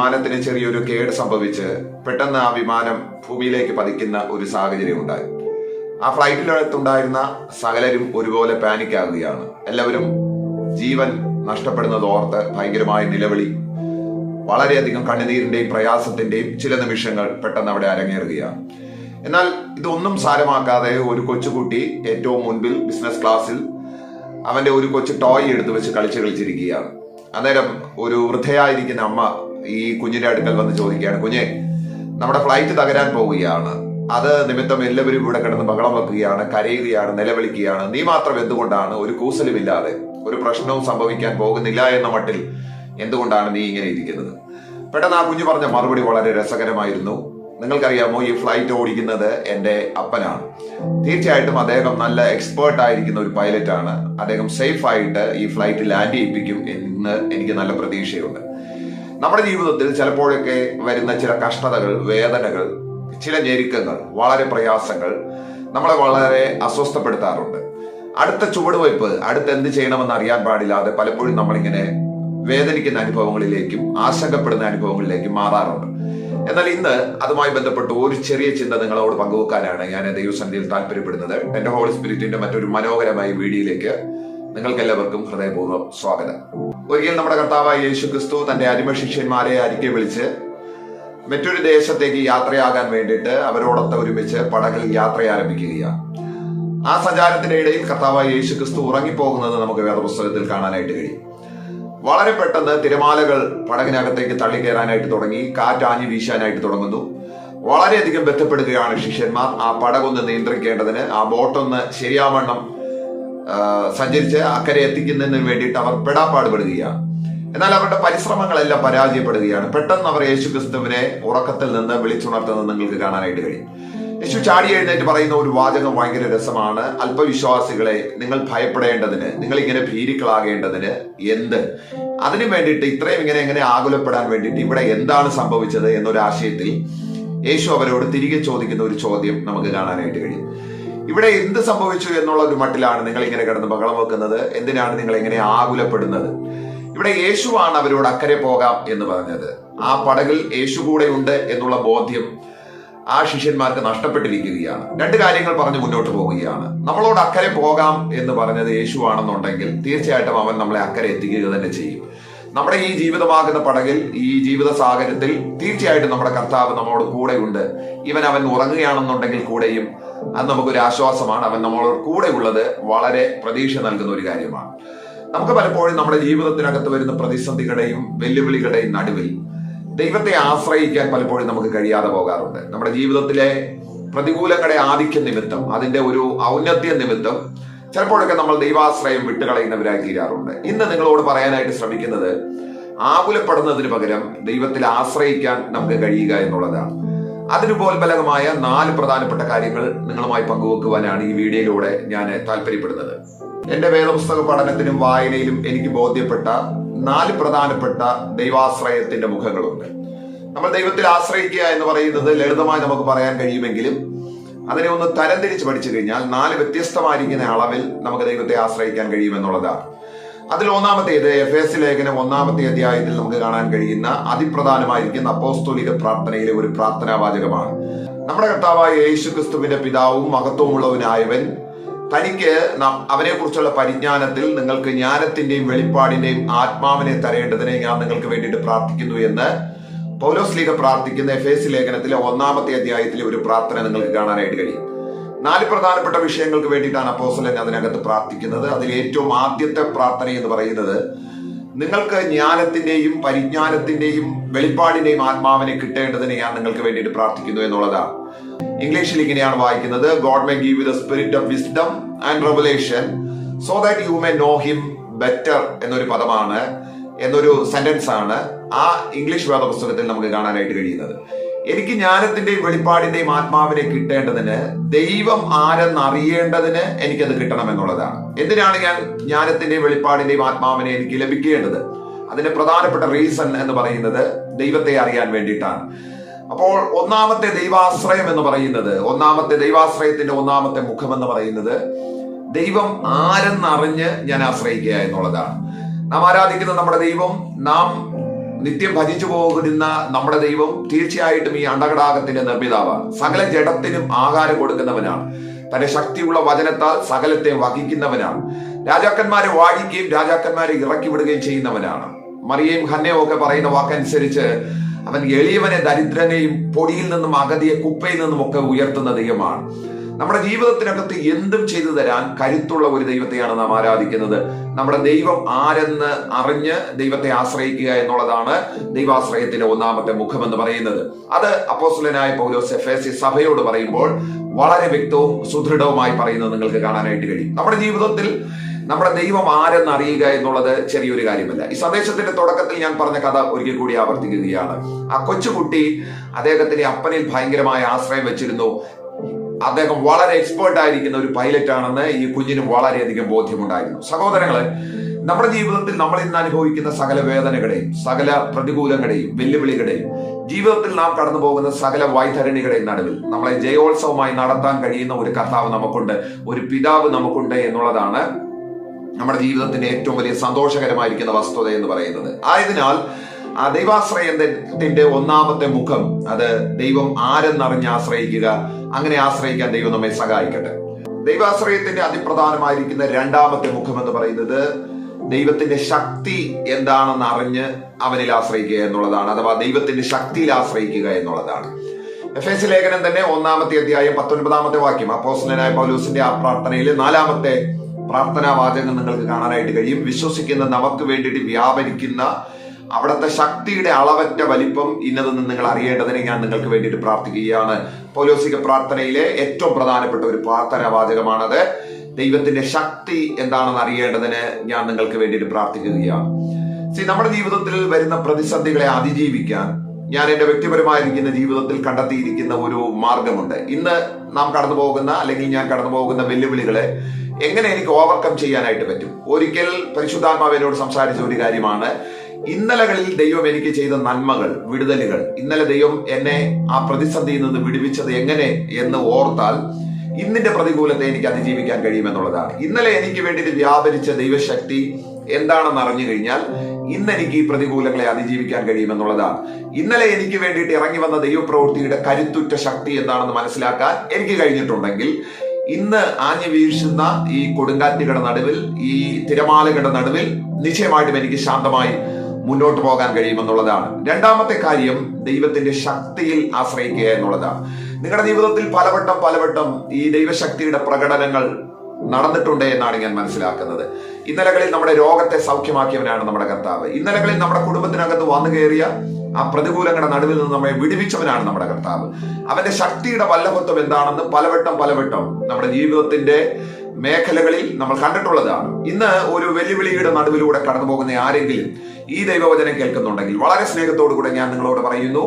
വിമാനത്തിന് ചെറിയൊരു കേട് സംഭവിച്ച് പെട്ടെന്ന് ആ വിമാനം ഭൂമിയിലേക്ക് പതിക്കുന്ന ഒരു സാഹചര്യം ഉണ്ടായി. ആ ഫ്ലൈറ്റിനകത്തുണ്ടായിരുന്ന സകലരും ഒരുപോലെ പാനിക് ആകുകയാണ്. എല്ലാവരും ജീവൻ നഷ്ടപ്പെടുന്നത് ഓർത്ത് ഭയങ്കരമായ നിലവിളി, വളരെയധികം കണ്ണുനീരിന്റെയും പ്രയാസത്തിന്റെയും ചില നിമിഷങ്ങൾ പെട്ടെന്ന് അവിടെ അരങ്ങേറുകയാണ്. എന്നാൽ ഇതൊന്നും സാരമാക്കാതെ ഒരു കൊച്ചുകുട്ടി ഏറ്റവും മുൻപിൽ ബിസിനസ് ക്ലാസ്സിൽ അവന്റെ ഒരു കൊച്ചു ടോയ് എടുത്തു വെച്ച് കളിച്ചിരിക്കുകയാണ്. അന്നേരം ഒരു വൃദ്ധയായിരിക്കുന്ന അമ്മ ഈ കുഞ്ഞിന്റെ അടുക്കൽ വന്ന് ചോദിക്കുകയാണ്, കുഞ്ഞെ, നമ്മുടെ ഫ്ലൈറ്റ് തകരാൻ പോവുകയാണ്, അത് നിമിത്തം എല്ലാവരും ഇവിടെ കിടന്ന് ബഹളം വെക്കുകയാണ്, കരയുകയാണ്, നിലവിളിക്കുകയാണ്, നീ മാത്രം എന്തുകൊണ്ടാണ് ഒരു കൂസലുമില്ലാതെ, ഒരു പ്രശ്നവും സംഭവിക്കാൻ പോകുന്നില്ല എന്ന മട്ടിൽ എന്തുകൊണ്ടാണ് നീ ഇങ്ങനെ ഇരിക്കുന്നത്? പെട്ടെന്ന് ആ കുഞ്ഞു പറഞ്ഞ മറുപടി വളരെ രസകരമായിരുന്നു. നിങ്ങൾക്കറിയാമോ, ഈ ഫ്ലൈറ്റ് ഓടിക്കുന്നത് എന്റെ അപ്പനാണ്. തീർച്ചയായിട്ടും അദ്ദേഹം നല്ല എക്സ്പേർട്ട് ആയിരിക്കുന്ന ഒരു പൈലറ്റ് ആണ്. അദ്ദേഹം സേഫ് ആയിട്ട് ഈ ഫ്ലൈറ്റ് ലാൻഡ് ചെയ്യിപ്പിക്കും എന്ന് എനിക്ക് നല്ല പ്രതീക്ഷയുണ്ട്. നമ്മുടെ ജീവിതത്തിൽ ചിലപ്പോഴൊക്കെ വരുന്ന ചില കഷ്ടതകൾ, വേദനകൾ, ചില ഞെരുക്കങ്ങൾ, വളരെ പ്രയാസങ്ങൾ നമ്മളെ വളരെ അസ്വസ്ഥപ്പെടുത്താറുണ്ട്. അടുത്ത ചുവടുവയ്പ്, അടുത്ത് എന്ത് ചെയ്യണമെന്ന് അറിയാൻ പാടില്ലാതെ പലപ്പോഴും നമ്മളിങ്ങനെ വേദനിക്കുന്ന അനുഭവങ്ങളിലേക്കും ആശങ്കപ്പെടുന്ന അനുഭവങ്ങളിലേക്കും മാറാറുണ്ട്. എന്നാൽ ഇന്ന് അതുമായി ബന്ധപ്പെട്ട് ഒരു ചെറിയ ചിന്ത നിങ്ങളോട് പങ്കുവെക്കാനാണ് ഞാൻ ദൈവസന്നിധിയിൽ താല്പര്യപ്പെടുന്നത്. എന്റെ ഹോളി സ്പിരിറ്റിന്റെ മറ്റൊരു മനോഹരമായ വീഡിയോയിലേക്ക് നിങ്ങൾക്ക് എല്ലാവർക്കും ഹൃദയപൂർവ്വം സ്വാഗതം. ഒരിക്കൽ നമ്മുടെ കർത്താവായ യേശു ക്രിസ്തു തന്റെ അടിമ ശിഷ്യന്മാരെ അരികെ വിളിച്ച് മറ്റൊരു ദേശത്തേക്ക് യാത്രയാകാൻ വേണ്ടിയിട്ട് അവരോടൊത്ത് ഒരുമിച്ച് പടകിൽ യാത്ര ആരംഭിക്കുകയാണ്. ആ സഞ്ചാരത്തിന്റെ ഇടയിൽ കർത്താവായ യേശു ക്രിസ്തു ഉറങ്ങിപ്പോകുന്നത് നമുക്ക് വേദപുസ്തകത്തിൽ കാണാനായിട്ട് കഴിയും. വളരെ പെട്ടെന്ന് തിരമാലകൾ പടകിനകത്തേക്ക് തള്ളിക്കയറാനായിട്ട് തുടങ്ങി, കാറ്റാഞ്ഞു വീശാനായിട്ട് തുടങ്ങുന്നു. വളരെയധികം ബന്ധപ്പെടുകയാണ് ശിഷ്യന്മാർ ആ പടകൊന്ന് നിയന്ത്രിക്കേണ്ടതിന്, ആ ബോട്ടൊന്ന് ശരിയാവണ്ണം സഞ്ചരിച്ച് അക്കരെ എത്തിക്കുന്നതിന് വേണ്ടിയിട്ട് അവർ പെടാപ്പാടുപെടുകയാണ്. എന്നാൽ അവരുടെ പരിശ്രമങ്ങളെല്ലാം പരാജയപ്പെടുകയാണ്. പെട്ടെന്ന് അവർ യേശു ക്രിസ്തുവിനെ ഉറക്കത്തിൽ നിന്ന് വിളിച്ചുണർത്തുന്നത് നിങ്ങൾക്ക് കാണാനായിട്ട് കഴിയും. യേശു ചാടി എഴുന്നേറ്റ് പറയുന്ന ഒരു വാചകം ഭയങ്കര രസമാണ്. അല്പവിശ്വാസികളെ, നിങ്ങൾ ഭയപ്പെടേണ്ടതിന്, നിങ്ങൾ ഇങ്ങനെ ഭീരുക്കളാകേണ്ടതിന് എന്ത്? അതിനു വേണ്ടിയിട്ട് ഇത്രയും എങ്ങനെ ആകുലപ്പെടാൻ വേണ്ടിയിട്ട് ഇവിടെ എന്താണ് സംഭവിച്ചത് എന്നൊരു ആശയത്തിൽ യേശു അവരോട് തിരികെ ചോദിക്കുന്ന ഒരു ചോദ്യം നമുക്ക് കാണാനായിട്ട് കഴിയും. ഇവിടെ എന്ത് സംഭവിച്ചു എന്നുള്ള ഒരു മട്ടിലാണ് നിങ്ങൾ ഇങ്ങനെ കിടന്ന് ബഹളം വെക്കുന്നത്, എന്തിനാണ് നിങ്ങൾ ഇങ്ങനെ ആകുലപ്പെടുന്നത്? ഇവിടെ യേശുവാണ് അവരോട് അക്കരെ പോകാം എന്ന് പറഞ്ഞത്. ആ പടകിൽ യേശു കൂടെ ഉണ്ട് എന്നുള്ള ബോധ്യം ആ ശിഷ്യന്മാർക്ക് നഷ്ടപ്പെട്ടിരിക്കുകയാണ്. രണ്ട് കാര്യങ്ങൾ പറഞ്ഞ് മുന്നോട്ട് പോവുകയാണ്. നമ്മളോട് അക്കരെ പോകാം എന്ന് പറഞ്ഞത് യേശുവാണെന്നുണ്ടെങ്കിൽ തീർച്ചയായിട്ടും അവൻ നമ്മളെ അക്കരെ എത്തിക്കുക തന്നെ ചെയ്യും. നമ്മുടെ ഈ ജീവിതമാകുന്ന പടകിൽ, ഈ ജീവിത സാഗരത്തിൽ തീർച്ചയായിട്ടും നമ്മുടെ കർത്താവ് നമ്മളോട് കൂടെ ഉണ്ട്. അവൻ ഉറങ്ങുകയാണെന്നുണ്ടെങ്കിൽ കൂടെയും അത് നമുക്കൊരു ആശ്വാസമാണ്. അവൻ നമ്മളോട് കൂടെ ഉള്ളത് വളരെ പ്രതീക്ഷ നൽകുന്ന ഒരു കാര്യമാണ്. നമുക്ക് പലപ്പോഴും നമ്മുടെ ജീവിതത്തിനകത്ത് വരുന്ന പ്രതിസന്ധികളുടെയും വെല്ലുവിളികളുടെയും നടുവിൽ ദൈവത്തെ ആശ്രയിക്കാൻ പലപ്പോഴും നമുക്ക് കഴിയാതെ പോകാറുണ്ട്. നമ്മുടെ ജീവിതത്തിലെ പ്രതികൂലങ്ങളുടെ ആധിക്യ നിമിത്തം, അതിന്റെ ഒരു ഔന്നത്യ നിമിത്തം ചിലപ്പോഴൊക്കെ നമ്മൾ ദൈവാശ്രയം വിട്ടുകളയുന്നവരായി തീരാറുണ്ട്. ഇന്ന് നിങ്ങളോട് പറയാനായിട്ട് ശ്രമിക്കുന്നത്, ആകുലപ്പെടുന്നതിന് പകരം ദൈവത്തിൽ ആശ്രയിക്കാൻ നമുക്ക് കഴിയുക എന്നുള്ളതാണ്. അതിനുപോൽബലകമായ 4 പ്രധാനപ്പെട്ട കാര്യങ്ങൾ നിങ്ങളുമായി പങ്കുവെക്കുവാനാണ് ഈ വീഡിയോയിലൂടെ ഞാൻ താല്പര്യപ്പെടുന്നത്. എന്റെ വേദപുസ്തക പഠനത്തിനും വായനയിലും എനിക്ക് ബോധ്യപ്പെട്ട 4 പ്രധാനപ്പെട്ട ദൈവാശ്രയത്തിന്റെ മുഖങ്ങളുണ്ട്. നമ്മൾ ദൈവത്തിൽ ആശ്രയിക്കുക എന്ന് പറയുന്നത് ലളിതമായി നമുക്ക് പറയാൻ കഴിയുമെങ്കിലും അതിനെ ഒന്ന് തരംതിരിച്ച് പഠിച്ചു കഴിഞ്ഞാൽ 4 വ്യത്യസ്തമായിരിക്കുന്ന അളവിൽ നമുക്ക് ദൈവത്തെ ആശ്രയിക്കാൻ കഴിയുമെന്നുള്ളതാണ്. അതിൽ ഒന്നാമത്തേത് എഫേസ്യ ലേഖനം 1-ാമത്തെ അധ്യായത്തിൽ നമുക്ക് കാണാൻ കഴിയുന്ന അതിപ്രധാനമായിരിക്കുന്ന അപ്പോസ്തോലിക പ്രാർത്ഥനയിലെ ഒരു പ്രാർത്ഥനാവാചകമാണ്. നമ്മുടെ കർത്താവായ യേശു ക്രിസ്തുവിന്റെ പിതാവും മഹത്വമുള്ളവനായവൻ തനിക്ക് അവനെ കുറിച്ചുള്ള പരിജ്ഞാനത്തിൽ നിങ്ങൾക്ക് ജ്ഞാനത്തിന്റെയും വെളിപ്പാടിന്റെയും ആത്മാവിനെ തരേണ്ടതിനെ ഞാൻ നിങ്ങൾക്ക് വേണ്ടിയിട്ട് പ്രാർത്ഥിക്കുന്നു എന്ന് പൗലോസ് ലീഗ പ്രാർത്ഥിക്കുന്ന എഫേസ്യ ലേഖനത്തിലെ 1-ാമത്തെ അധ്യായത്തിലെ ഒരു പ്രാർത്ഥന നിങ്ങൾക്ക് കാണാനായിട്ട് കഴിയും. 4 പ്രധാനപ്പെട്ട വിഷയങ്ങൾക്ക് വേണ്ടിയിട്ടാണ് അപ്പോസ്തലൻ അതിനകത്ത് പ്രാർത്ഥിക്കുന്നത്. അതിൽ ഏറ്റവും ആദ്യത്തെ പ്രാർത്ഥന എന്ന് പറയുന്നത്, നിങ്ങൾക്ക് ജ്ഞാനത്തിന്റെയും പരിജ്ഞാനത്തിന്റെയും വെളിപ്പാടിന്റെയും ആത്മാവിനെ കിട്ടേണ്ടതിനെ ഞാൻ നിങ്ങൾക്ക് വേണ്ടിയിട്ട് പ്രാർത്ഥിക്കുന്നു എന്നുള്ളതാണ്. ഇംഗ്ലീഷിൽ ഇങ്ങനെയാണ് വായിക്കുന്നത്, God may give you the spirit of wisdom and revelation so that you may know him better എന്നൊരു പദമാണ്, എന്നൊരു സെന്റൻസ് ആണ് ആ ഇംഗ്ലീഷ് വേദപുസ്തകത്തിൽ നമുക്ക് കാണാനായിട്ട് കഴിയുന്നത്. എനിക്ക് ജ്ഞാനത്തിന്റെയും വെളിപ്പാടിന്റെയും ആത്മാവിനെ കിട്ടേണ്ടതിന്, ദൈവം ആരെന്ന് അറിയേണ്ടതിന് എനിക്കത് കിട്ടണം എന്നുള്ളതാണ്. എന്തിനാണ് ഞാൻ ജ്ഞാനത്തിന്റെയും വെളിപ്പാടിന്റെയും ആത്മാവിനെ എനിക്ക് ലഭിക്കേണ്ടത്? അതിന്റെ പ്രധാനപ്പെട്ട റീസൺ എന്ന് പറയുന്നത് ദൈവത്തെ അറിയാൻ വേണ്ടിയിട്ടാണ്. അപ്പോൾ ഒന്നാമത്തെ ദൈവാശ്രയം എന്ന് പറയുന്നത്, ദൈവാശ്രയത്തിന്റെ ഒന്നാമത്തെ മുഖം എന്ന് പറയുന്നത് ദൈവം ആരെന്നറിഞ്ഞ് ഞാൻ ആശ്രയിക്കുക എന്നുള്ളതാണ്. നാം ആരാധിക്കുന്ന നമ്മുടെ ദൈവം നാം നിത്യം ഭജിച്ചു പോകുന്ന നമ്മുടെ ദൈവം തീർച്ചയായിട്ടും ഈ അണ്ടകടാകത്തിന്റെ നിർമ്മിതാവാണ്. സകല ജഡത്തിനും ആഹാരം കൊടുക്കുന്നവനാണ്. തന്റെ ശക്തിയുള്ള വചനത്താൽ സകലത്തെ വഹിക്കുന്നവനാണ്. രാജാക്കന്മാരെ വാഴിക്കുകയും രാജാക്കന്മാരെ ഇറക്കി വിടുകയും ചെയ്യുന്നവനാണ്. മറിയയും ഹന്നയും ഒക്കെ പറയുന്ന വാക്കനുസരിച്ച് അവൻ എളിയവനെ ദരിദ്രനെയും പൊടിയിൽ നിന്നും അഗതിയെ കുപ്പയിൽ നിന്നും ഒക്കെ ഉയർത്തുന്ന ദൈവമാണ്. നമ്മുടെ ജീവിതത്തിനകത്ത് എന്തും ചെയ്തു തരാൻ കരുത്തുള്ള ഒരു ദൈവത്തെയാണ് നാം ആരാധിക്കുന്നത്. നമ്മുടെ ദൈവം ആരെന്ന് അറിഞ്ഞ് ദൈവത്തെ ആശ്രയിക്കുക എന്നുള്ളതാണ് ദൈവാശ്രയത്തിന്റെ ഒന്നാമത്തെ മുഖം എന്ന് പറയുന്നത്. അത് അപ്പോസ്തലനായ പൗലോസ് എഫേസ്യ സഭയോട് പറയുമ്പോൾ വളരെ വ്യക്തവും സുദൃഢവുമായി പറയുന്നത് നിങ്ങൾക്ക് കാണാനായിട്ട് കഴിയും. നമ്മുടെ ജീവിതത്തിൽ നമ്മുടെ ദൈവം ആരെന്ന് അറിയുക എന്നുള്ളത് ചെറിയൊരു കാര്യമല്ല. ഈ സന്ദേശത്തിന്റെ തുടക്കത്തിൽ ഞാൻ പറഞ്ഞ കഥ ഒരിക്കൽ കൂടി ആവർത്തിക്കുകയാണ്. ആ കൊച്ചുകുട്ടി അദ്ദേഹത്തിന്റെ അപ്പനിൽ ഭയങ്കരമായ ആശ്രയം വെച്ചിരുന്നു. അദ്ദേഹം വളരെ എക്സ്പേർട്ട് ആയിരിക്കുന്ന ഒരു പൈലറ്റ് ആണെന്ന് ഈ കുഞ്ഞിന് വളരെയധികം ബോധ്യമുണ്ടായിരുന്നു. സഹോദരങ്ങളെ, നമ്മുടെ ജീവിതത്തിൽ നമ്മൾ ഇന്ന് അനുഭവിക്കുന്ന സകല വേദനകളെയും സകല പ്രതികൂലങ്ങളെയും വെല്ലുവിളികളെയും ജീവിതത്തിൽ നാം കടന്നു പോകുന്ന സകല വൈതരണികളുടെയും നടുവിൽ നമ്മളെ ജയോത്സവമായി നടത്താൻ കഴിയുന്ന ഒരു കർത്താവ് നമുക്കുണ്ട്, ഒരു പിതാവ് നമുക്കുണ്ട് എന്നുള്ളതാണ് നമ്മുടെ ജീവിതത്തിന്റെ ഏറ്റവും വലിയ സന്തോഷകരമായിരിക്കുന്ന വസ്തുത എന്ന് പറയുന്നത്. ആയതിനാൽ ആ ദൈവാശ്രയത്തിന്റെ ഒന്നാമത്തെ മുഖം അത് ദൈവം ആരെന്നറിഞ്ഞ് ആശ്രയിക്കുക. അങ്ങനെ ആശ്രയിക്കാൻ ദൈവം നമ്മെ സഹായിക്കട്ടെ. ദൈവാശ്രയത്തിന്റെ അതിപ്രധാനമായിരിക്കുന്ന രണ്ടാമത്തെ മുഖം എന്ന് പറയുന്നത് ദൈവത്തിന്റെ ശക്തി എന്താണെന്ന് അറിഞ്ഞ് അവനിൽ ആശ്രയിക്കുക എന്നുള്ളതാണ്, അഥവാ ദൈവത്തിന്റെ ശക്തിയിൽ ആശ്രയിക്കുക എന്നുള്ളതാണ്. എഫേസ്യ ലേഖനം തന്നെ 1-ാമത്തെ അധ്യായം 19-ാമത്തെ വാക്യം അപ്പോസ്തലനായ പൗലോസിന്റെ ആ പ്രാർത്ഥനയിൽ 4-ാമത്തെ പ്രാർത്ഥനാ വാചകം നിങ്ങൾക്ക് കാണാനായിട്ട് കഴിയും. വിശ്വസിക്കുന്ന നമുക്ക് വേണ്ടിയിട്ട് വ്യാപരിക്കുന്ന അവിടുത്തെ ശക്തിയുടെ അളവറ്റ വലിപ്പം ഇന്നതെന്ന് നിങ്ങൾ അറിയേണ്ടതിന് ഞാൻ നിങ്ങൾക്ക് വേണ്ടിയിട്ട് പ്രാർത്ഥിക്കുകയാണ്. പൗലോസിക പ്രാർത്ഥനയിലെ ഏറ്റവും പ്രധാനപ്പെട്ട ഒരു പ്രാർത്ഥനാ വാചകമാണത്. ദൈവത്തിന്റെ ശക്തി എന്താണെന്ന് അറിയേണ്ടതിന് ഞാൻ നിങ്ങൾക്ക് വേണ്ടിയിട്ട് പ്രാർത്ഥിക്കുകയാണ്. നമ്മുടെ ജീവിതത്തിൽ വരുന്ന പ്രതിസന്ധികളെ അതിജീവിക്കാൻ ഞാൻ എന്റെ വ്യക്തിപരമായിരിക്കുന്ന ജീവിതത്തിൽ കണ്ടെത്തിയിരിക്കുന്ന ഒരു മാർഗമുണ്ട്. ഇന്ന് നാം കടന്നു പോകുന്ന അല്ലെങ്കിൽ ഞാൻ കടന്നു പോകുന്ന വെല്ലുവിളികളെ എങ്ങനെ എനിക്ക് ഓവർകം ചെയ്യാനായിട്ട് പറ്റും. ഒരിക്കൽ പരിശുദ്ധാത്മാവ് എന്നോട് സംസാരിച്ച ഒരു കാര്യമാണ്, ഇന്നലകളിൽ ദൈവം എനിക്ക് ചെയ്ത നന്മകൾ, വിടുതലുകൾ, ഇന്നലെ ദൈവം എന്നെ ആ പ്രതിസന്ധിയിൽ നിന്ന് വിടുവിച്ചത് എങ്ങനെ എന്ന് ഓർത്താൽ ഇന്നിന്റെ പ്രതികൂലത്തെ എനിക്ക് അതിജീവിക്കാൻ കഴിയുമെന്നുള്ളതാണ്. ഇന്നലെ എനിക്ക് വേണ്ടിയിട്ട് വ്യാപരിച്ച ദൈവശക്തി എന്താണെന്ന് അറിഞ്ഞു കഴിഞ്ഞാൽ ഇന്ന് എനിക്ക് ഈ പ്രതികൂലങ്ങളെ അതിജീവിക്കാൻ കഴിയുമെന്നുള്ളതാണ്. ഇന്നലെ എനിക്ക് വേണ്ടിയിട്ട് ഇറങ്ങി വന്ന ദൈവപ്രവൃത്തിയുടെ കരുത്തുറ്റ ശക്തി എന്താണെന്ന് മനസ്സിലാക്കാൻ എനിക്ക് കഴിഞ്ഞിട്ടുണ്ടെങ്കിൽ ഇന്ന് ആഞ്ഞു വീഴ്ചുന്ന ഈ കൊടുങ്കാറ്റുകളുടെ നടുവിൽ, ഈ തിരമാലകളുടെ നടുവിൽ നിശ്ചയമായിട്ടും എനിക്ക് ശാന്തമായി മുന്നോട്ട് പോകാൻ കഴിയുമെന്നുള്ളതാണ്. രണ്ടാമത്തെ കാര്യം ദൈവത്തിന്റെ ശക്തിയിൽ ആശ്രയിക്കുക എന്നുള്ളതാണ്. നിങ്ങളുടെ ജീവിതത്തിൽ പലവട്ടം ഈ ദൈവശക്തിയുടെ പ്രകടനങ്ങൾ നടന്നിട്ടുണ്ട് എന്നാണ് ഞാൻ മനസ്സിലാക്കുന്നത്. ഇന്നലകളിൽ നമ്മുടെ രോഗത്തെ സൗഖ്യമാക്കിയവനാണ് നമ്മുടെ കർത്താവ്. ഇന്നലകളിൽ നമ്മുടെ കുടുംബത്തിനകത്ത് വന്നു കയറിയ ആ പ്രതികൂലങ്ങളുടെ നടുവിൽ നിന്ന് നമ്മെ വിടുവിച്ചവനാണ് നമ്മുടെ കർത്താവ്. അവന്റെ ശക്തിയുടെ വല്ലഭത്വം എന്താണെന്ന് പലവട്ടം നമ്മുടെ ജീവിതത്തിന്റെ മേഖലകളിൽ നമ്മൾ കണ്ടിട്ടുള്ളതാണ്. ഇന്ന് ഒരു വെല്ലുവിളിയുടെ നടുവിലൂടെ കടന്നു പോകുന്ന ആരെങ്കിലും ഈ ദൈവവചനം കേൾക്കുന്നുണ്ടെങ്കിൽ വളരെ സ്നേഹത്തോടു കൂടെ ഞാൻ നിങ്ങളോട് പറയുന്നു,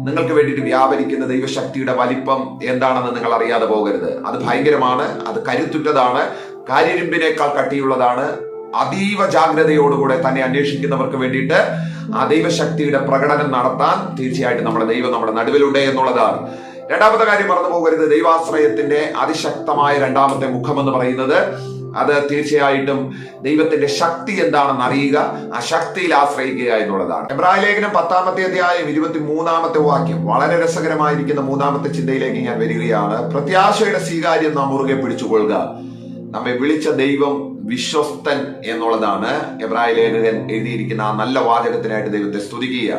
നിങ്ങൾക്ക് വേണ്ടിയിട്ട് വ്യാപരിക്കുന്ന ദൈവശക്തിയുടെ വലിപ്പം എന്താണെന്ന് നിങ്ങൾ അറിയാതെ പോകരുത്. അത് ഭയങ്കരമാണ്, അത് കരുത്തുറ്റതാണ്, കാര്യരിമ്പിനേക്കാൾ കട്ടിയുള്ളതാണ്. അതീവ ജാഗ്രതയോടുകൂടെ തന്നെ അന്വേഷിക്കുന്നവർക്ക് വേണ്ടിയിട്ട് ആ ദൈവശക്തിയുടെ പ്രകടനം നടത്താൻ തീർച്ചയായിട്ടും നമ്മുടെ ദൈവം നമ്മുടെ നടുവിലുണ്ട് എന്നുള്ളതാണ്. രണ്ടാമത്തെ കാര്യം മറന്നു പോകരുത്. ദൈവാശ്രയത്തിന്റെ അതിശക്തമായ രണ്ടാമത്തെ മുഖം എന്ന് പറയുന്നത് അത് തീർച്ചയായിട്ടും ദൈവത്തിന്റെ ശക്തി എന്താണെന്ന് അറിയുക, ആ ശക്തിയിൽ ആശ്രയിക്കുക എന്നുള്ളതാണ്. എബ്രായ ലേഖനം 10-ാമത്തെ അധ്യായം 23-ാമത്തെ വാക്യം വളരെ രസകരമായിരിക്കുന്ന 3-ാമത്തെ ചിന്തയിലേക്ക് ഞാൻ വരികയാണ്. പ്രത്യാശയുടെ സ്വീകാര്യം നാം മുറുകെ പിടിച്ചുകൊള്ളുക. നമ്മെ വിളിച്ച ദൈവം വിശ്വസ്തൻ എന്നുള്ളതാണ് എബ്രായ ലേഖകൻ എഴുതിയിരിക്കുന്ന ആ നല്ല വാചകത്തിനായിട്ട് ദൈവത്തെ സ്തുതിക്കുക.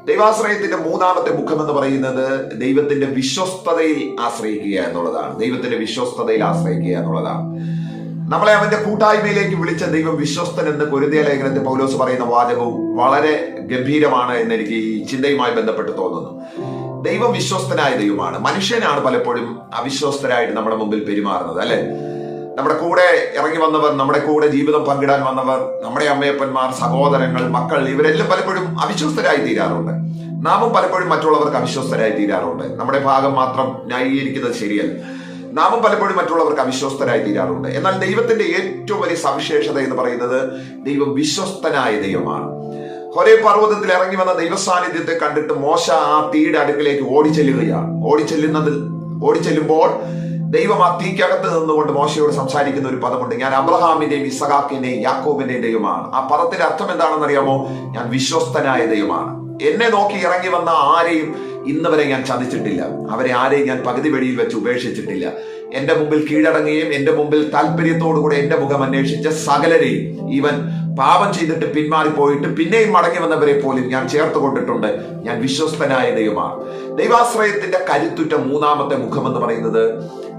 ദൈവാശ്രയത്തിന്റെ 3-ാമത്തെ മുഖം എന്ന് പറയുന്നത് ദൈവത്തിന്റെ വിശ്വസ്തതയിൽ ആശ്രയിക്കുക എന്നുള്ളതാണ്. ദൈവത്തിന്റെ വിശ്വസ്തതയിൽ ആശ്രയിക്കുക എന്നുള്ളതാണ്. നമ്മളെ അവന്റെ കൂട്ടായ്മയിലേക്ക് വിളിച്ച ദൈവം വിശ്വസ്തൻ എന്ന് കൊരിന്ത്യ ലേഖനത്തിൽ പൗലോസ് പറയുന്ന വാചകവും വളരെ ഗംഭീരമാണ് എന്ന് എനിക്ക് ഈ ചിന്തയുമായി ബന്ധപ്പെട്ട് തോന്നുന്നു. ദൈവം വിശ്വസ്തനായ ദൈവമാണ്. മനുഷ്യനാണ് പലപ്പോഴും അവിശ്വസ്തരായിട്ട് നമ്മുടെ മുമ്പിൽ പെരുമാറുന്നത്, അല്ലെ? നമ്മുടെ കൂടെ ഇറങ്ങി വന്നവർ, നമ്മുടെ കൂടെ ജീവിതം പങ്കിടാൻ വന്നവർ, നമ്മുടെ അമ്മയപ്പന്മാർ, സഹോദരങ്ങൾ, മക്കൾ, ഇവരെല്ലാം പലപ്പോഴും അവിശ്വസ്തരായി തീരാറുണ്ട്. നാമും പലപ്പോഴും മറ്റുള്ളവർക്ക് അവിശ്വസ്തരായി തീരാറുണ്ട്. നമ്മുടെ ഭാഗം മാത്രം ന്യായീകരിക്കുന്നത് ശരിയല്ല. നാമും പലപ്പോഴും മറ്റുള്ളവർക്ക് അവിശ്വസ്തരായി തീരാറുണ്ട്. എന്നാൽ ദൈവത്തിന്റെ ഏറ്റവും വലിയ സവിശേഷത എന്ന് പറയുന്നത് ദൈവം വിശ്വസ്തനായ ദൈവമാണ്. ഹോരേബ് പർവ്വതത്തിൽ ഇറങ്ങി വന്ന ദൈവസാന്നിധ്യത്തെ കണ്ടിട്ട് മോശ ആ തീയുടെ അടുക്കിലേക്ക് ഓടിച്ചെല്ലുമ്പോൾ ദൈവം ആ തീക്കകത്ത് നിന്നുകൊണ്ട് മോശയോട് സംസാരിക്കുന്ന ഒരു പദമുണ്ട്. ഞാൻ അബ്രഹാമിന്റെയും ഇസഹാക്കിന്റെയും യാക്കോബിന്റെയും ദൈവമാണ്. ആ പദത്തിന്റെ അർത്ഥം എന്താണെന്ന് അറിയാമോ? ഞാൻ വിശ്വസ്തനായ ദൈവമാണ്. എന്നെ നോക്കി ഇറങ്ങി വന്ന ആരെയും ഇന്ന് വരെ ഞാൻ ചതിച്ചിട്ടില്ല. അവരെ ആരെയും ഞാൻ പകുതി വെടിയിൽ വെച്ച് ഉപേക്ഷിച്ചിട്ടില്ല. എന്റെ മുമ്പിൽ കീഴടങ്ങുകയും എന്റെ മുമ്പിൽ താല്പര്യത്തോടുകൂടെ എന്റെ മുഖം അന്വേഷിച്ച സകലരെയും, ഈവൻ പാപം ചെയ്തിട്ട് പിന്മാറിപ്പോയിട്ട് പിന്നെയും മടങ്ങി വന്നവരെ പോലും ഞാൻ ചേർത്ത് കൊണ്ടിട്ടുണ്ട്. ഞാൻ വിശ്വസ്തനായ ദൈവമാണ്. ദൈവാശ്രയത്തിന്റെ കരുത്തുറ്റ മൂന്നാമത്തെ മുഖം എന്ന് പറയുന്നത്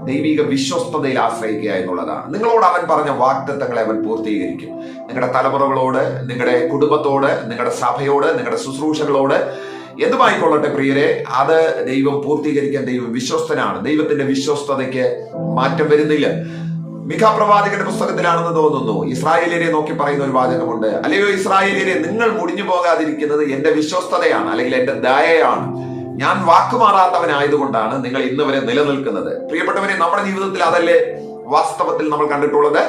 ദൈവിക വിശ്വസ്തതയിൽ ആശ്രയിക്കുക എന്നുള്ളതാണ്. നിങ്ങളോട് അവൻ പറഞ്ഞ വാഗ്ദത്തങ്ങളെ അവൻ പൂർത്തീകരിക്കും. നിങ്ങളുടെ തലമുറകളോട്, നിങ്ങളുടെ കുടുംബത്തോട്, നിങ്ങളുടെ സഭയോട്, നിങ്ങളുടെ ശുശ്രൂഷകളോട്, എന്തുമായിക്കൊള്ളട്ടെ പ്രിയരെ, അത് ദൈവം പൂർത്തീകരിക്കാൻ ദൈവം വിശ്വസ്തനാണ്. ദൈവത്തിന്റെ വിശ്വസ്തതയ്ക്ക് മാറ്റം വരുന്നില്ല. മിഖാ പ്രവാചകന്റെ പുസ്തകത്തിലാണെന്ന് തോന്നുന്നു, ഇസ്രായേലിനെ നോക്കി പറയുന്ന ഒരു വാചകമുണ്ട്. അല്ലയോ ഇസ്രായേലിനെ, നിങ്ങൾ മുടിഞ്ഞു പോകാതിരിക്കുന്നത് എന്റെ വിശ്വസ്തതയാണ്, അല്ലെങ്കിൽ എന്റെ ദയയാണ്. ഞാൻ വാക്കുമാറാത്തവനായതുകൊണ്ടാണ് നിങ്ങൾ ഇന്ന് വരെ നിലനിൽക്കുന്നത്. പ്രിയപ്പെട്ടവരെ, നമ്മുടെ ജീവിതത്തിൽ അതല്ലേ വാസ്തവത്തിൽ നമ്മൾ കണ്ടിട്ടുള്ളത്.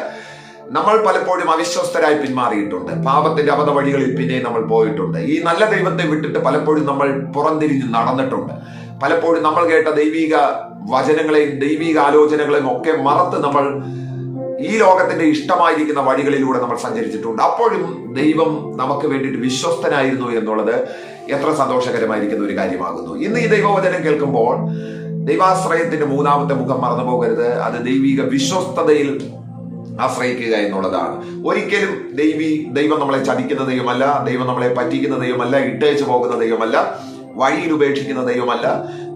നമ്മൾ പലപ്പോഴും അവിശ്വസ്തരായി പിന്മാറിയിട്ടുണ്ട്. പാപത്തിന്റെ അബദ്ധ വഴികളിൽ പിന്നെ നമ്മൾ പോയിട്ടുണ്ട്. ഈ നല്ല ദൈവത്തെ വിട്ടിട്ട് പലപ്പോഴും നമ്മൾ പുറംതിരിഞ്ഞ് നടന്നിട്ടുണ്ട്. പലപ്പോഴും നമ്മൾ കേട്ട ദൈവിക വചനങ്ങളെയും ദൈവിക ആലോചനകളെയും ഒക്കെ മറത്ത് നമ്മൾ ഈ ലോകത്തിന്റെ ഇഷ്ടമായിരിക്കുന്ന വഴികളിലൂടെ നമ്മൾ സഞ്ചരിച്ചിട്ടുണ്ട്. അപ്പോഴും ദൈവം നമുക്ക് വേണ്ടിയിട്ട് വിശ്വസ്തനായിരുന്നു എന്നുള്ളത് എത്ര സന്തോഷകരമായിരിക്കുന്ന ഒരു കാര്യമാകുന്നു. ഇന്ന് ഈ ദൈവവചനം കേൾക്കുമ്പോൾ ദൈവാശ്രയത്തിന്റെ മൂന്നാമത്തെ മുഖം മറന്നു പോകരുത്. അത് ദൈവിക വിശ്വസ്തതയിൽ ആശ്രയിക്കുക എന്നുള്ളതാണ്. ഒരിക്കലും ദൈവം നമ്മളെ ചതിക്കുന്ന ദൈവമല്ല, ദൈവം നമ്മളെ പറ്റിക്കുന്ന ദൈവമല്ല, ഇട്ടേച്ചു പോകുന്ന ദൈവമല്ല, വഴിയിൽ ഉപേക്ഷിക്കുന്ന ദൈവമല്ല.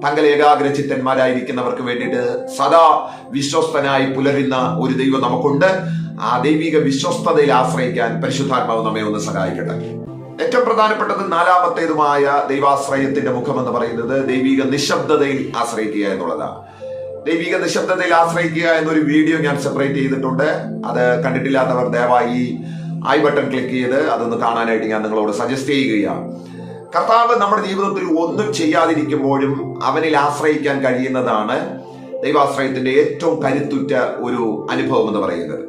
തങ്ങൾ ഏകാഗ്രചിത്തന്മാരായിരിക്കുന്നവർക്ക് വേണ്ടിയിട്ട് സദാ വിശ്വസ്തനായി പുലരുന്ന ഒരു ദൈവം നമുക്കുണ്ട്. ആ ദൈവിക വിശ്വസ്തതയിൽ ആശ്രയിക്കാൻ പരിശുദ്ധാത്മാവ് നമ്മെ ഒന്ന് സഹായിക്കട്ടെ. ഏറ്റവും പ്രധാനപ്പെട്ടത് നാലാമത്തേതുമായ ദൈവാശ്രയത്തിന്റെ മുഖം എന്ന് പറയുന്നത് ദൈവിക നിശബ്ദതയിൽ ആശ്രയിക്കുക എന്നുള്ളതാണ്. ദൈവിക നിശബ്ദതയിൽ ആശ്രയിക്കുക എന്നൊരു വീഡിയോ ഞാൻ സെപ്പറേറ്റ് ചെയ്തിട്ടുണ്ട്. അത് കണ്ടിട്ടില്ലാത്തവർ ദയവായി ഐ ബട്ടൺ ക്ലിക്ക് ചെയ്ത് അതൊന്ന് കാണാനായിട്ട് ഞാൻ നിങ്ങളോട് സജസ്റ്റ് ചെയ്യുകയാണ്. കർത്താവ് നമ്മുടെ ജീവിതത്തിൽ ഒന്നും ചെയ്യാതിരിക്കുമ്പോഴും അവനിൽ ആശ്രയിക്കാൻ കഴിയുന്നതാണ് ദൈവാശ്രയത്തിന്റെ ഏറ്റവും കരുത്തുറ്റ ഒരു അനുഭവം എന്ന് പറയുന്നത്.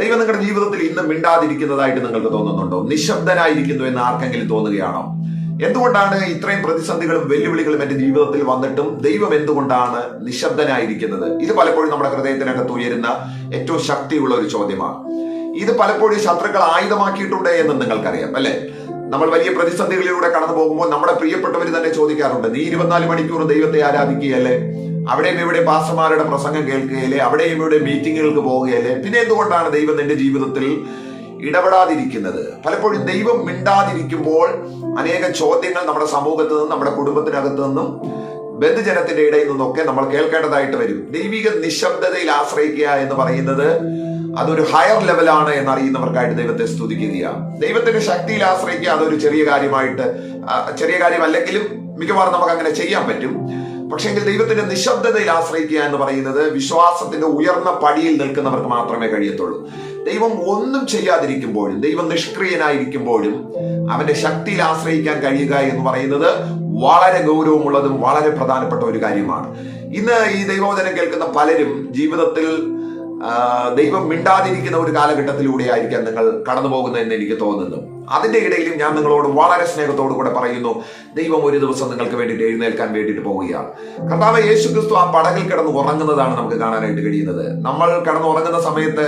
ദൈവം നിങ്ങളുടെ ജീവിതത്തിൽ ഇന്ന് മിണ്ടാതിരിക്കുന്നതായിട്ട് നിങ്ങൾക്ക് തോന്നുന്നുണ്ടോ? നിശബ്ദനായിരിക്കുന്നു എന്ന് ആർക്കെങ്കിലും തോന്നുകയാണോ? എന്തുകൊണ്ടാണ് ഇത്രയും പ്രതിസന്ധികളും വെല്ലുവിളികളും എന്റെ ജീവിതത്തിൽ വന്നിട്ടും ദൈവം എന്തുകൊണ്ടാണ് നിശബ്ദനായിരിക്കുന്നത്? ഇത് പലപ്പോഴും നമ്മുടെ ഹൃദയത്തിനകത്ത് ഉയരുന്ന ഏറ്റവും ശക്തിയുള്ള ഒരു ചോദ്യമാണ്. ഇത് പലപ്പോഴും ശത്രുക്കൾ ആയുധമാക്കിയിട്ടുണ്ട് എന്ന് നിങ്ങൾക്കറിയാം, അല്ലെ? നമ്മൾ വലിയ പ്രതിസന്ധികളിലൂടെ കടന്നു പോകുമ്പോൾ നമ്മുടെ പ്രിയപ്പെട്ടവർ തന്നെ ചോദിക്കാറുണ്ട്, നീ 24 മണിക്കൂർ ദൈവത്തെ ആരാധിക്കുകയല്ലേ? അവിടെയും ഇവിടെ പാസ്റ്റർമാരുടെ പ്രസംഗം കേൾക്കുകയല്ലേ? അവിടെയും ഇവിടെ മീറ്റിങ്ങുകൾക്ക് പോവുകയല്ലേ? പിന്നെ എന്തുകൊണ്ടാണ് ദൈവം നിന്റെ ജീവിതത്തിൽ ഇടപെടാതിരിക്കുന്നത്? പലപ്പോഴും ദൈവം മിണ്ടാതിരിക്കുമ്പോൾ അനേക ചോദ്യങ്ങൾ നമ്മുടെ സമൂഹത്തിൽ നിന്നും, നമ്മുടെ കുടുംബത്തിനകത്ത് നിന്നും, ബന്ധുജനത്തിന്റെ ഇടയിൽ നിന്നൊക്കെ നമ്മൾ കേൾക്കേണ്ടതായിട്ട് വരും. ദൈവിക നിശബ്ദതയിൽ ആശ്രയിക്കുക എന്ന് പറയുന്നത് അതൊരു ഹയർ ലെവലാണ് എന്നറിയുന്നവർക്കായിട്ട് ദൈവത്തെ സ്തുതിക്കുകയാണ്. ദൈവത്തിന്റെ ശക്തിയിൽ ആശ്രയിക്കുക അതൊരു ചെറിയ കാര്യമല്ലെങ്കിലും മിക്കവാറും നമുക്ക് അങ്ങനെ ചെയ്യാൻ പറ്റും. പക്ഷെങ്കിൽ ദൈവത്തിന്റെ നിശബ്ദതയിൽ ആശ്രയിക്കുക എന്ന് പറയുന്നത് വിശ്വാസത്തിന്റെ ഉയർന്ന പടിയിൽ നിൽക്കുന്നവർക്ക് മാത്രമേ കഴിയത്തുള്ളൂ. ദൈവം ഒന്നും ചെയ്യാതിരിക്കുമ്പോഴും, ദൈവം നിഷ്ക്രിയനായിരിക്കുമ്പോഴും അവന്റെ ശക്തിയിൽ ആശ്രയിക്കാൻ കഴിയുക എന്ന് പറയുന്നത് വളരെ ഗൗരവമുള്ളതും വളരെ പ്രധാനപ്പെട്ട ഒരു കാര്യമാണ്. ഇന്ന് ഈ ദൈവവചനം കേൾക്കുന്ന പലരും ജീവിതത്തിൽ ദൈവം മിണ്ടാതിരിക്കുന്ന ഒരു കാലഘട്ടത്തിലൂടെ ആയിരിക്കാം നിങ്ങൾ കടന്നു പോകുന്നതെന്ന് എനിക്ക് തോന്നുന്നു. അതിന്റെ ഇടയിലും ഞാൻ നിങ്ങളോട് വളരെ സ്നേഹത്തോടു കൂടെ പറയുന്നു, ദൈവം ഒരു ദിവസം നിങ്ങൾക്ക് വേണ്ടിയിട്ട് എഴുന്നേൽക്കാൻ വേണ്ടിയിട്ട് പോവുകയാണ്. കർത്താവ് യേശു ക്രിസ്തു ആ പടകിൽ കിടന്ന് ഉറങ്ങുന്നതാണ് നമുക്ക് കാണാനായിട്ട് കഴിയുന്നത്. നമ്മൾ കിടന്ന് ഉറങ്ങുന്ന സമയത്ത്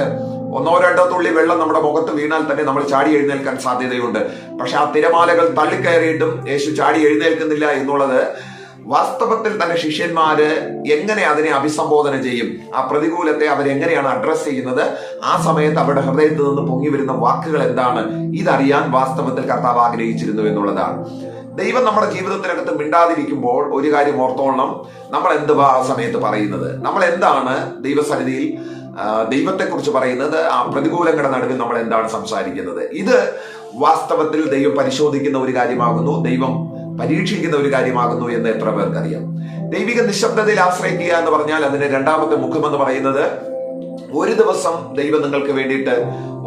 1-2 തുള്ളി വെള്ളം നമ്മുടെ മുഖത്ത് വീണാൽ തന്നെ നമ്മൾ ചാടി എഴുന്നേൽക്കാൻ സാധ്യതയുണ്ട്. പക്ഷെ ആ തിരമാലകൾ തള്ളിക്കയറിയിട്ടും യേശു ചാടി എഴുന്നേൽക്കുന്നില്ല എന്നുള്ളത് വാസ്തവത്തിൽ തന്നെ ശിഷ്യന്മാര് എങ്ങനെ അതിനെ അഭിസംബോധന ചെയ്യും, ആ പ്രതികൂലത്തെ അവരെങ്ങനെയാണ് അഡ്രസ് ചെയ്യുന്നത്, ആ സമയത്ത് അവരുടെ ഹൃദയത്തിൽ നിന്ന് പൊങ്ങി വരുന്ന വാക്കുകൾ എന്താണ്, ഇതറിയാൻ വാസ്തവത്തിൽ കർത്താവ് ആഗ്രഹിച്ചിരുന്നു എന്നുള്ളതാണ്. ദൈവം നമ്മുടെ ജീവിതത്തിനകത്ത് മിണ്ടാതിരിക്കുമ്പോൾ ഒരു കാര്യം ഓർത്തോളണം, നമ്മൾ എന്തുവാ ആ സമയത്ത് പറയുന്നത്, നമ്മൾ എന്താണ് ദൈവസന്നിധിയിൽ ദൈവത്തെക്കുറിച്ച് പറയുന്നത്, ആ പ്രതികൂലങ്ങളുടെ നടുവിൽ നമ്മൾ എന്താണ് സംസാരിക്കുന്നത്. ഇത് വാസ്തവത്തിൽ ദൈവം പരിശോധിക്കുന്ന ഒരു കാര്യമാകുന്നു, ദൈവം പരീക്ഷിക്കുന്ന ഒരു കാര്യമാകുന്നു എന്ന് എത്ര പേർക്കറിയാം. ദൈവിക നിശബ്ദതയിൽ ആശ്രയിക്കുക എന്ന് പറഞ്ഞാൽ അതിന്റെ രണ്ടാമത്തെ മുഖം എന്ന് പറയുന്നത്, ഒരു ദിവസം ദൈവം നിങ്ങൾക്ക് വേണ്ടിയിട്ട്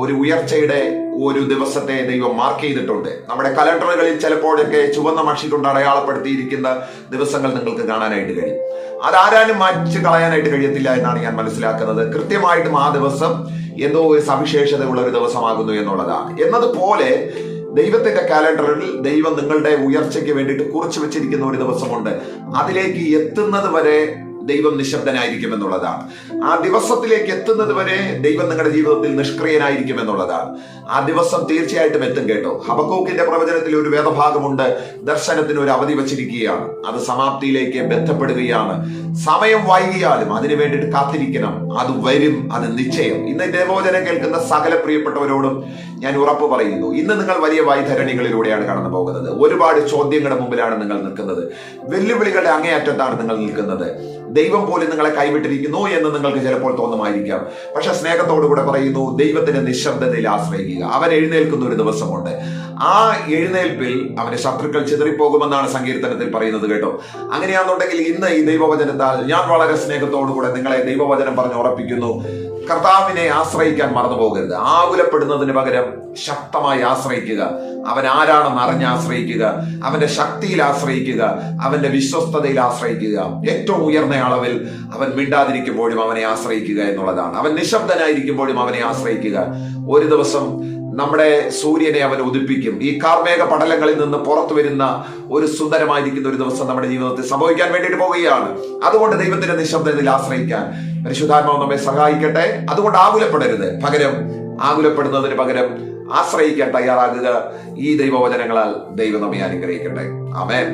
ഒരു ഉയർച്ചയുടെ ഒരു ദിവസത്തെ ദൈവം മാർക്ക് ചെയ്തിട്ടുണ്ട്. നമ്മുടെ കലണ്ടറുകളിൽ ചിലപ്പോഴൊക്കെ ചുവന്ന മഷി കൊണ്ട് അടയാളപ്പെടുത്തിയിരിക്കുന്ന ദിവസങ്ങൾ നിങ്ങൾക്ക് കാണാനായിട്ട് കഴിയും. അതാരാനും മാറ്റി കളയാനായിട്ട് കഴിയത്തില്ല എന്നാണ് ഞാൻ മനസ്സിലാക്കുന്നത്. കൃത്യമായിട്ടും ആ ദിവസം എന്തോ ഒരു സവിശേഷതയുള്ള ഒരു ദിവസമാകുന്നു എന്നുള്ളതാണ്. എന്നതുപോലെ ദൈവത്തിന്റെ കാലണ്ടറിൽ ദൈവം നിങ്ങളുടെ ഉയർച്ചയ്ക്ക് വേണ്ടിയിട്ട് കുറിച്ചു വെച്ചിരിക്കുന്ന ഒരു ദിവസമുണ്ട്. അതിലേക്ക് എത്തുന്നത് വരെ ദൈവം നിശബ്ദനായിരിക്കും എന്നുള്ളതാണ്. ആ ദിവസത്തിലേക്ക് എത്തുന്നത് വരെ ദൈവം നിങ്ങളുടെ ജീവിതത്തിൽ നിഷ്ക്രിയനായിരിക്കും എന്നുള്ളതാണ്. ആ ദിവസം തീർച്ചയായിട്ടും എത്തും കേട്ടോ. ഹബക്കൂക്കിന്റെ പ്രവചനത്തിൽ ഒരു വേദഭാഗമുണ്ട്, ദർശനത്തിന് ഒരു അവധി വച്ചിരിക്കുകയാണ്, അത് സമാപ്തിയിലേക്ക് ബന്ധപ്പെടുകയാണ്. സമയം വൈകിയാലും അതിനു വേണ്ടിയിട്ട് കാത്തിരിക്കണം, അത് വരും, അത് നിശ്ചയം. ഇന്ന് ദേവോചനം കേൾക്കുന്ന സകല പ്രിയപ്പെട്ടവരോടും ഞാൻ ഉറപ്പ് പറയുന്നു, ഇന്ന് നിങ്ങൾ വലിയ വൈതരണികളിലൂടെയാണ് കടന്നു പോകുന്നത്. ഒരുപാട് ചോദ്യങ്ങളുടെ മുമ്പിലാണ് നിങ്ങൾ നിൽക്കുന്നത്, വെല്ലുവിളികളുടെ അങ്ങേയറ്റത്താണ് നിങ്ങൾ നിൽക്കുന്നത്. ദൈവം പോലും നിങ്ങളെ കൈവിട്ടിരിക്കുന്നു എന്ന് നിങ്ങൾക്ക് ചിലപ്പോൾ തോന്നുമായിരിക്കാം. പക്ഷെ സ്നേഹത്തോടുകൂടെ പറയുന്നു, ദൈവത്തിന്റെ നിശബ്ദതയിൽ ആശ്രയിക്കുക. അവൻ എഴുന്നേൽക്കുന്ന ഒരു ദിവസമുണ്ട്. ആ എഴുന്നേൽപ്പിൽ അവന്റെ ശത്രുക്കൾ ചിതറിപ്പോകുമെന്നാണ് സങ്കീർത്തനത്തിൽ പറയുന്നത് കേട്ടോ. അങ്ങനെയാണെന്നുണ്ടെങ്കിൽ ഇന്ന് ഈ ദൈവവചനത്താൽ ഞാൻ വളരെ സ്നേഹത്തോടുകൂടെ നിങ്ങളെ ദൈവവചനം പറഞ്ഞ് ഉറപ്പിക്കുന്നു, കർത്താവിനെ ആശ്രയിക്കാൻ മറന്നു പോകരുത്. ആകുലപ്പെടുന്നതിന് പകരം ശക്തമായി ആശ്രയിക്കുക. അവൻ ആരാണെന്ന് അറിഞ്ഞ് ആശ്രയിക്കുക, അവന്റെ ശക്തിയിൽ ആശ്രയിക്കുക, അവന്റെ വിശ്വസ്തതയിൽ ആശ്രയിക്കുക. ഏറ്റവും ഉയർന്ന അളവിൽ അവൻ മിണ്ടാതിരിക്കുമ്പോഴും അവനെ ആശ്രയിക്കുക എന്നുള്ളതാണ്. അവൻ നിശബ്ദനായിരിക്കുമ്പോഴും അവനെ ആശ്രയിക്കുക. ഒരു ദിവസം നമ്മുടെ സൂര്യനെ അവൻ ഉദിപ്പിക്കും. ഈ കാർമേഘ പടലങ്ങളിൽ നിന്ന് പുറത്തു വരുന്ന ഒരു സുന്ദരമായിരിക്കുന്ന ഒരു ദിവസം നമ്മുടെ ജീവിതത്തിൽ സംഭവിക്കാൻ വേണ്ടിയിട്ട് പോവുകയാണ്. അതുകൊണ്ട് ദൈവത്തിന്റെ നിശബ്ദതയിൽ ആശ്രയിക്കാൻ പരിശുദ്ധാത്മാവ് നമ്മെ സഹായിക്കട്ടെ. അതുകൊണ്ട് ആകുലപ്പെടരുത്, പകരം ആകുലപ്പെടുന്നതിന് പകരം ആശ്രയിക്കാൻ തയ്യാറാകുക. ഈ ദൈവവചനങ്ങളാൽ ദൈവം നമ്മെ അനുഗ്രഹിക്കട്ടെ. ആമേൻ.